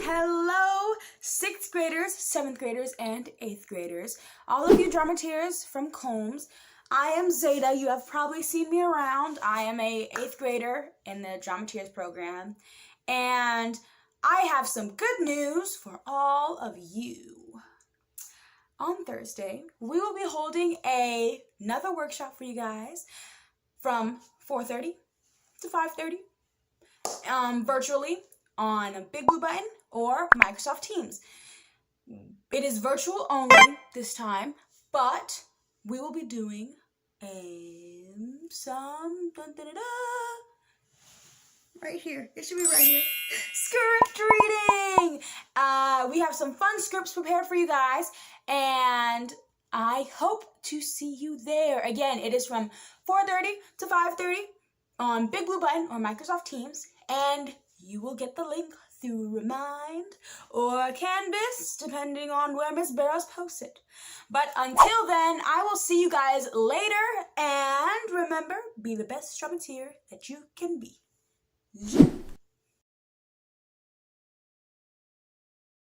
Hello, 6th graders, 7th graders, and 8th graders. All of you drummeteers from Combs. I am Zeta. You have probably seen me around. I am a 8th grader in the drummeteers program. And I have some good news for all of you. On Thursday, we will be holding another workshop for you guys from 4:30 to 5:30 virtually on Big Blue Button or Microsoft Teams. It is virtual only this time, but we will be doing right here. It should be right here. Script reading. We have some fun scripts prepared for you guys, and I hope to see you there. Again, it is from 4:30 to 5:30 on Big Blue Button or Microsoft Teams, and you will get the link through Remind or Canvas, depending on where Miss Barrows posts it. But until then, I will see you guys later, and remember, be the best drummeteer that you can be.